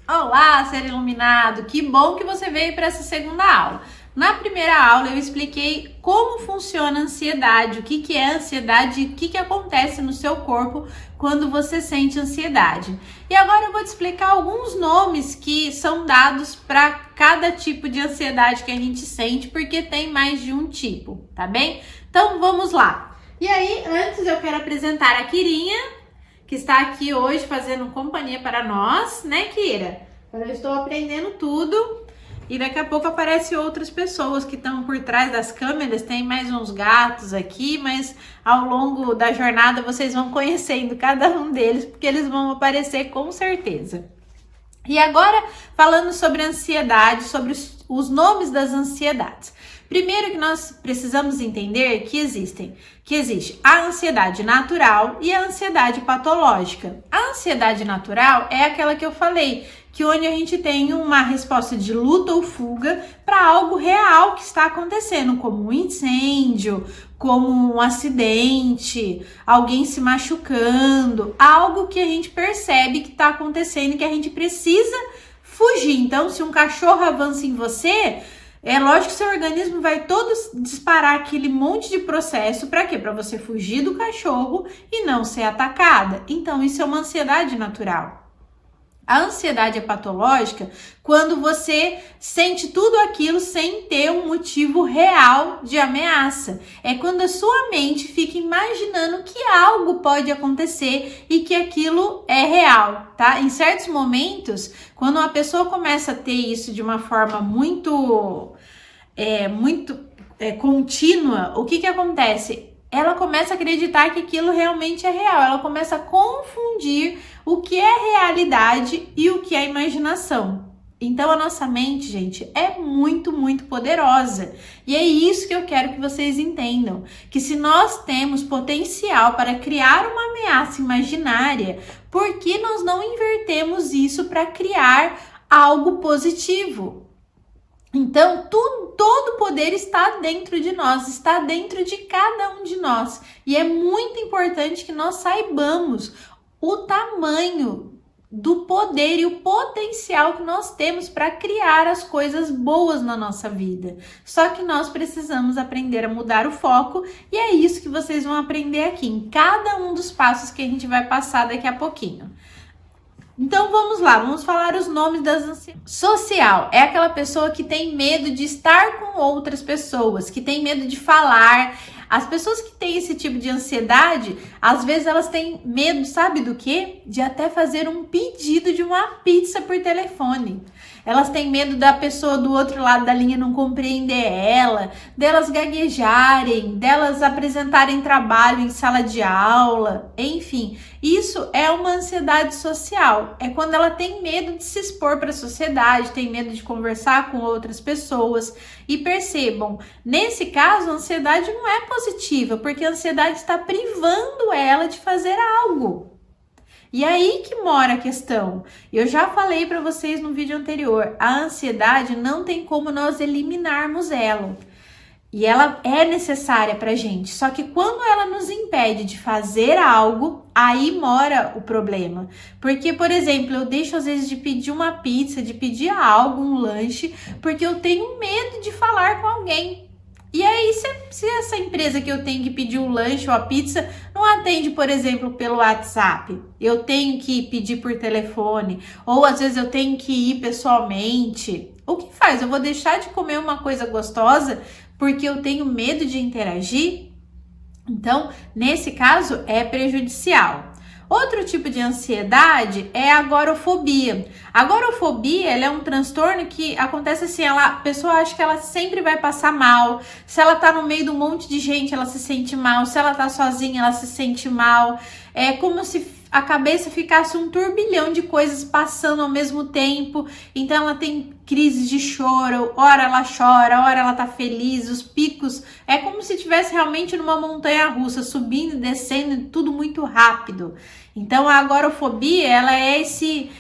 Olá, ser iluminado! Que bom que você veio para essa segunda aula. Na primeira aula eu expliquei como funciona a ansiedade, o que é ansiedade e o que acontece no seu corpo quando você sente ansiedade. E agora eu vou te explicar alguns nomes que são dados para cada tipo de ansiedade que a gente sente, porque tem mais de um tipo, tá bem? Então vamos lá! E aí, antes eu quero apresentar a Kirinha, que está aqui hoje fazendo companhia para nós, né, Kira? Eu estou aprendendo tudo e daqui a pouco aparecem outras pessoas que estão por trás das câmeras. Tem mais uns gatos aqui, mas ao longo da jornada vocês vão conhecendo cada um deles, porque eles vão aparecer com certeza. E agora, falando sobre ansiedade, sobre os nomes das ansiedades. Primeiro que nós precisamos entender que existe a ansiedade natural e a ansiedade patológica. A ansiedade natural é aquela que eu falei, que onde a gente tem uma resposta de luta ou fuga para algo real que está acontecendo, como um incêndio, como um acidente, alguém se machucando, algo que a gente percebe que está acontecendo e que a gente precisa fugir. Então, se um cachorro avança em você, é lógico que seu organismo vai todo disparar aquele monte de processo para quê? Para você fugir do cachorro e não ser atacada. Então, isso é uma ansiedade natural. A ansiedade é patológica quando você sente tudo aquilo sem ter um motivo real de ameaça. É quando a sua mente fica imaginando que algo pode acontecer e que aquilo é real, tá? Em certos momentos, quando uma pessoa começa a ter isso de uma forma muito contínua, o que acontece? Ela começa a acreditar que aquilo realmente é real, ela começa a confundir o que é realidade e o que é imaginação. Então a nossa mente, gente, é muito, muito poderosa. E é isso que eu quero que vocês entendam, que se nós temos potencial para criar uma ameaça imaginária, por que nós não invertemos isso para criar algo positivo? Então, todo poder está dentro de nós, está dentro de cada um de nós. E é muito importante que nós saibamos o tamanho do poder e o potencial que nós temos para criar as coisas boas na nossa vida. Só que nós precisamos aprender a mudar o foco e é isso que vocês vão aprender aqui, em cada um dos passos que a gente vai passar daqui a pouquinho. Então vamos lá, vamos falar os nomes das ansiedades. Social é aquela pessoa que tem medo de estar com outras pessoas, que tem medo de falar. As pessoas que têm esse tipo de ansiedade, às vezes elas têm medo, sabe do quê? De até fazer um pedido de uma pizza por telefone. Elas têm medo da pessoa do outro lado da linha não compreender ela, delas gaguejarem, delas apresentarem trabalho em sala de aula, enfim. Isso é uma ansiedade social. É quando ela tem medo de se expor para a sociedade, tem medo de conversar com outras pessoas. E percebam, nesse caso, a ansiedade não é positiva, porque a ansiedade está privando ela de fazer algo. E aí que mora a questão. Eu já falei para vocês no vídeo anterior, a ansiedade não tem como nós eliminarmos ela. E ela é necessária pra gente. Só que quando ela nos impede de fazer algo, aí mora o problema. Porque, por exemplo, eu deixo às vezes de pedir uma pizza, de pedir algo, um lanche, porque eu tenho medo de falar com alguém. E aí, se essa empresa que eu tenho que pedir o lanche ou a pizza não atende, por exemplo, pelo WhatsApp, eu tenho que pedir por telefone, ou às vezes eu tenho que ir pessoalmente, o que faz? Eu vou deixar de comer uma coisa gostosa porque eu tenho medo de interagir? Então, nesse caso, é prejudicial. Outro tipo de ansiedade é a agorafobia. A agorafobia, ela é um transtorno que acontece assim, a pessoa acha que ela sempre vai passar mal. Se ela tá no meio de um monte de gente, ela se sente mal. Se ela tá sozinha, ela se sente mal. É como se a cabeça ficasse um turbilhão de coisas passando ao mesmo tempo. Então ela tem crises de choro, ora ela chora, ora ela tá feliz, os picos. É como se estivesse realmente numa montanha russa, subindo e descendo, tudo muito rápido. Então a agorafobia, ela é esse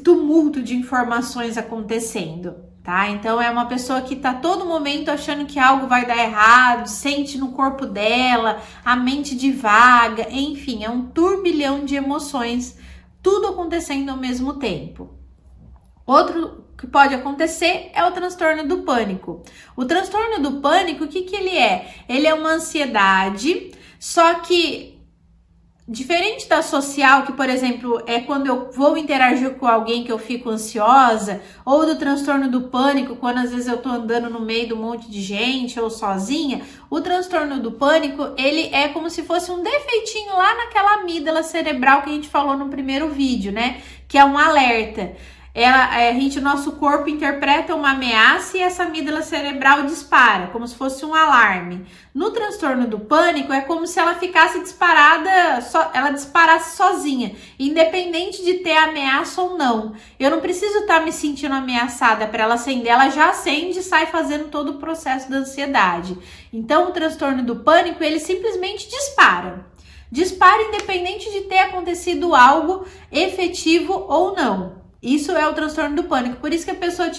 tumulto de informações acontecendo. Tá? Então é uma pessoa que tá todo momento achando que algo vai dar errado, sente no corpo dela, a mente divaga, enfim, é um turbilhão de emoções, tudo acontecendo ao mesmo tempo. Outro que pode acontecer é o transtorno do pânico. O transtorno do pânico, o que ele é? Ele é uma ansiedade, só que diferente da social, que, por exemplo, é quando eu vou interagir com alguém que eu fico ansiosa, ou do transtorno do pânico, quando às vezes eu tô andando no meio de um monte de gente ou sozinha, o transtorno do pânico, ele é como se fosse um defeitinho lá naquela amígdala cerebral que a gente falou no primeiro vídeo, né? Que é um alerta. Nosso corpo interpreta uma ameaça e essa amígdala cerebral dispara, como se fosse um alarme. No transtorno do pânico, é como se ela ficasse disparada, ela disparasse sozinha, independente de ter ameaça ou não. Eu não preciso estar me sentindo ameaçada para ela acender, ela já acende e sai fazendo todo o processo da ansiedade. Então, o transtorno do pânico, ele simplesmente dispara. Dispara independente de ter acontecido algo efetivo ou não. Isso é o transtorno do pânico. Por isso que a pessoa,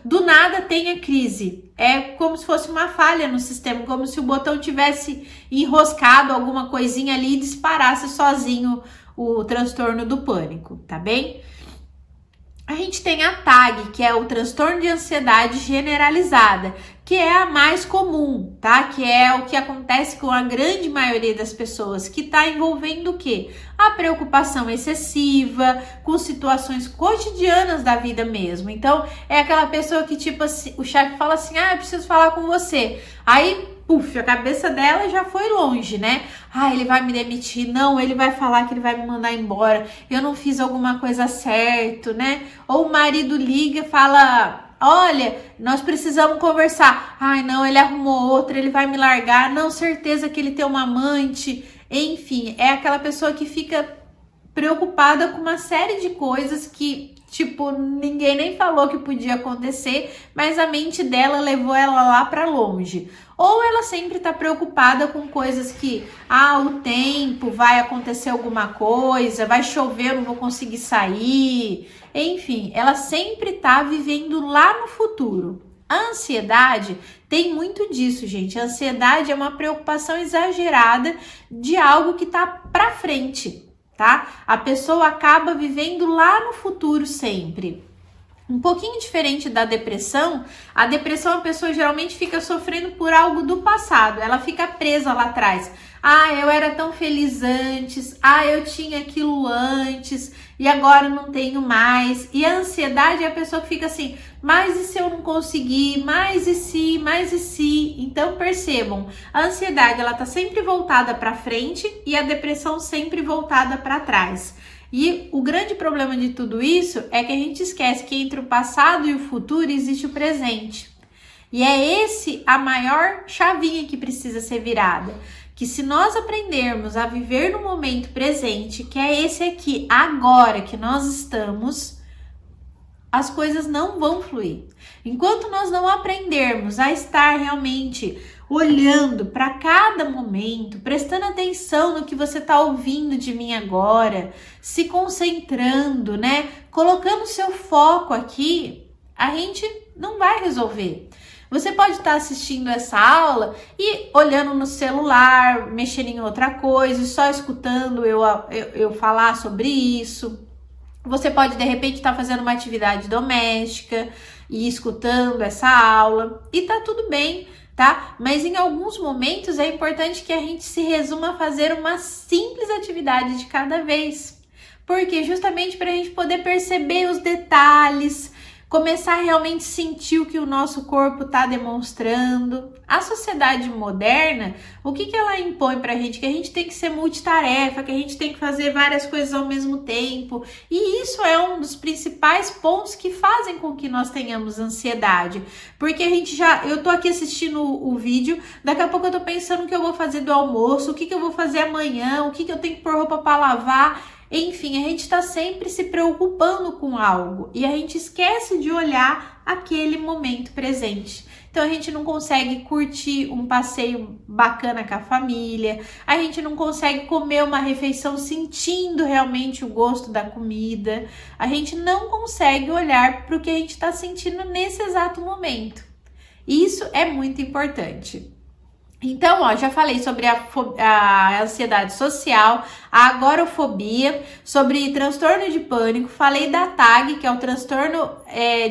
do nada tem a crise. É como se fosse uma falha no sistema, como se o botão tivesse enroscado alguma coisinha ali e disparasse sozinho o transtorno do pânico, tá bem? A gente tem a TAG, que é o transtorno de ansiedade generalizada, que é a mais comum, tá? Que é o que acontece com a grande maioria das pessoas, que tá envolvendo o quê? A preocupação excessiva com situações cotidianas da vida mesmo. Então, é aquela pessoa que, assim, o chefe fala assim, eu preciso falar com você. Aí, a cabeça dela já foi longe, né? Ele vai me demitir, não, ele vai falar que ele vai me mandar embora, eu não fiz alguma coisa certo, né? Ou o marido liga e fala, olha, nós precisamos conversar. Não, ele arrumou outra, ele vai me largar, não, certeza que ele tem uma amante. Enfim, é aquela pessoa que fica preocupada com uma série de coisas que, ninguém nem falou que podia acontecer, mas a mente dela levou ela lá para longe. Ou ela sempre tá preocupada com coisas que, o tempo, vai acontecer alguma coisa, vai chover, eu não vou conseguir sair. Enfim, ela sempre tá vivendo lá no futuro. A ansiedade tem muito disso, gente. A ansiedade é uma preocupação exagerada de algo que tá para frente, tá? A pessoa acaba vivendo lá no futuro sempre. Um pouquinho diferente da depressão, a depressão, a pessoa geralmente fica sofrendo por algo do passado, ela fica presa lá atrás. Eu era tão feliz antes, eu tinha aquilo antes e agora não tenho mais. E a ansiedade é a pessoa que fica assim, mas e se eu não conseguir? Mas e se? Então percebam, a ansiedade ela tá sempre voltada para frente e a depressão sempre voltada para trás. E o grande problema de tudo isso é que a gente esquece que entre o passado e o futuro existe o presente. E é esse a maior chavinha que precisa ser virada. Que se nós aprendermos a viver no momento presente, que é esse aqui, agora que nós estamos, as coisas não vão fluir. Enquanto nós não aprendermos a estar realmente olhando para cada momento, prestando atenção no que você está ouvindo de mim agora, se concentrando, né? Colocando seu foco aqui, a gente não vai resolver. Você pode estar assistindo essa aula e olhando no celular, mexendo em outra coisa, só escutando eu falar sobre isso. Você pode, de repente, estar fazendo uma atividade doméstica e escutando essa aula. E tá tudo bem, tá? Mas em alguns momentos é importante que a gente se resuma a fazer uma simples atividade de cada vez. Porque justamente para a gente poder perceber os detalhes, começar a realmente sentir o que o nosso corpo está demonstrando. A sociedade moderna, o que ela impõe pra gente? Que a gente tem que ser multitarefa, que a gente tem que fazer várias coisas ao mesmo tempo. E isso é um dos principais pontos que fazem com que nós tenhamos ansiedade. Porque eu tô aqui assistindo o vídeo, daqui a pouco eu tô pensando o que eu vou fazer do almoço, o que eu vou fazer amanhã, o que eu tenho que pôr roupa para lavar. Enfim, a gente está sempre se preocupando com algo e a gente esquece de olhar aquele momento presente. Então a gente não consegue curtir um passeio bacana com a família, a gente não consegue comer uma refeição sentindo realmente o gosto da comida, a gente não consegue olhar para o que a gente está sentindo nesse exato momento. Isso é muito importante. Então, ó, já falei sobre a ansiedade social, a agorafobia, sobre transtorno de pânico, falei da TAG, que é o transtorno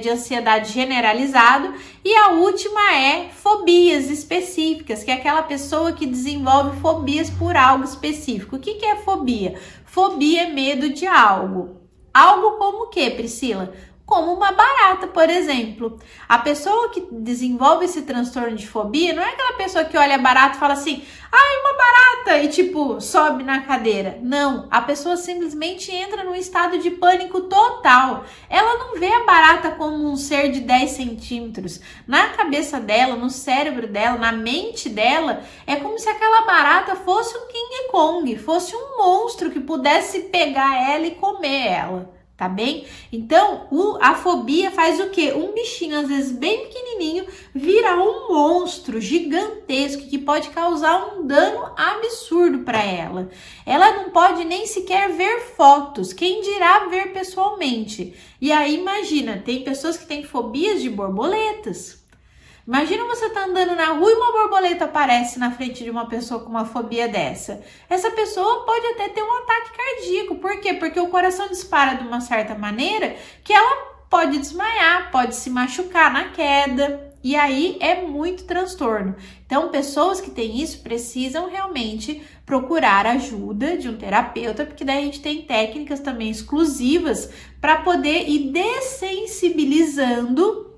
de ansiedade generalizado, e a última é fobias específicas, que é aquela pessoa que desenvolve fobias por algo específico. O que é fobia? Fobia é medo de algo. Algo como o que, Priscila? Como uma barata, por exemplo. A pessoa que desenvolve esse transtorno de fobia não é aquela pessoa que olha a barata e fala assim, ai, uma barata, e tipo, sobe na cadeira. Não, a pessoa simplesmente entra num estado de pânico total. Ela não vê a barata como um ser de 10 centímetros. Na cabeça dela, no cérebro dela, na mente dela, é como se aquela barata fosse um King Kong, fosse um monstro que pudesse pegar ela e comer ela. Tá bem? Então, a fobia faz o quê? Um bichinho, às vezes bem pequenininho, vira um monstro gigantesco que pode causar um dano absurdo para ela. Ela não pode nem sequer ver fotos, quem dirá ver pessoalmente. E aí, imagina, tem pessoas que têm fobias de borboletas. Imagina você tá andando na rua e uma borboleta aparece na frente de uma pessoa com uma fobia dessa. Essa pessoa pode até ter um ataque cardíaco. Por quê? Porque o coração dispara de uma certa maneira que ela pode desmaiar, pode se machucar na queda. E aí é muito transtorno. Então, pessoas que têm isso precisam realmente procurar ajuda de um terapeuta, porque daí a gente tem técnicas também exclusivas para poder ir dessensibilizando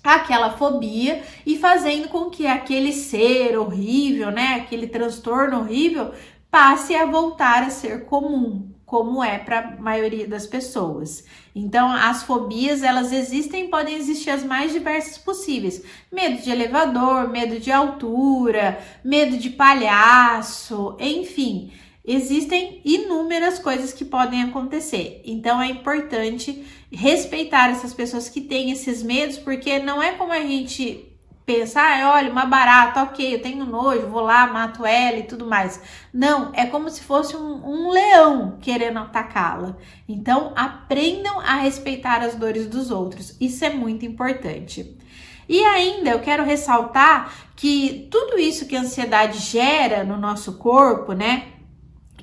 aquela fobia e fazendo com que aquele ser horrível, né, aquele transtorno horrível passe a voltar a ser comum, como é para a maioria das pessoas. Então, as fobias, elas existem, podem existir as mais diversas possíveis. Medo de elevador, medo de altura, medo de palhaço, enfim, existem inúmeras coisas que podem acontecer. Então, é importante respeitar essas pessoas que têm esses medos, porque não é como a gente pensar, olha, uma barata, ok, eu tenho nojo, vou lá, mato ela e tudo mais. Não, é como se fosse um leão querendo atacá-la. Então, aprendam a respeitar as dores dos outros. Isso é muito importante. E ainda eu quero ressaltar que tudo isso que a ansiedade gera no nosso corpo, né,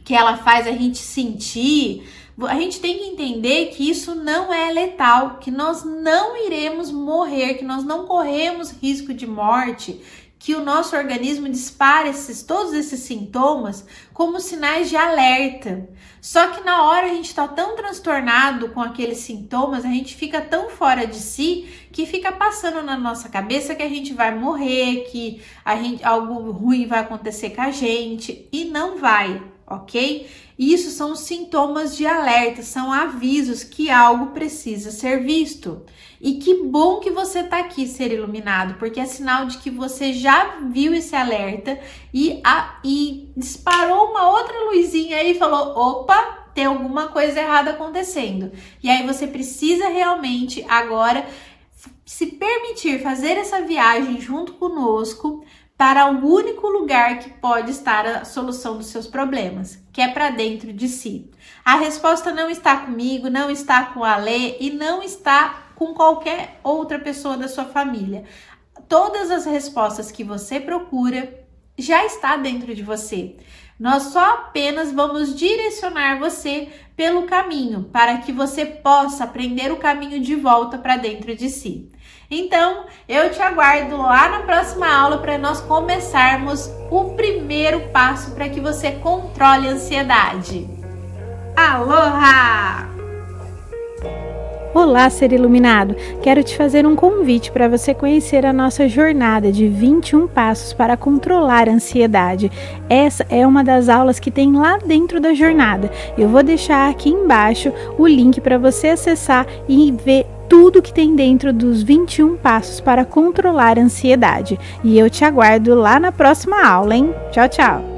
que ela faz a gente sentir, a gente tem que entender que isso não é letal, que nós não iremos morrer, que nós não corremos risco de morte, que o nosso organismo dispara todos esses sintomas como sinais de alerta. Só que na hora a gente está tão transtornado com aqueles sintomas, a gente fica tão fora de si, que fica passando na nossa cabeça que a gente vai morrer, que algo ruim vai acontecer com a gente, e não vai. Ok? Isso são sintomas de alerta, são avisos que algo precisa ser visto. E que bom que você está aqui, ser iluminado, porque é sinal de que você já viu esse alerta e disparou uma outra luzinha aí e falou, opa, tem alguma coisa errada acontecendo. E aí você precisa realmente agora se permitir fazer essa viagem junto conosco, para o único lugar que pode estar a solução dos seus problemas, que é para dentro de si. A resposta não está comigo, não está com a Lê e não está com qualquer outra pessoa da sua família. Todas as respostas que você procura já está dentro de você. Nós só apenas vamos direcionar você pelo caminho, para que você possa aprender o caminho de volta para dentro de si. Então, eu te aguardo lá na próxima aula para nós começarmos o primeiro passo para que você controle a ansiedade. Aloha! Olá, ser iluminado! Quero te fazer um convite para você conhecer a nossa jornada de 21 passos para controlar a ansiedade. Essa é uma das aulas que tem lá dentro da jornada. Eu vou deixar aqui embaixo o link para você acessar e ver tudo que tem dentro dos 21 passos para controlar a ansiedade. E eu te aguardo lá na próxima aula, hein? Tchau, tchau!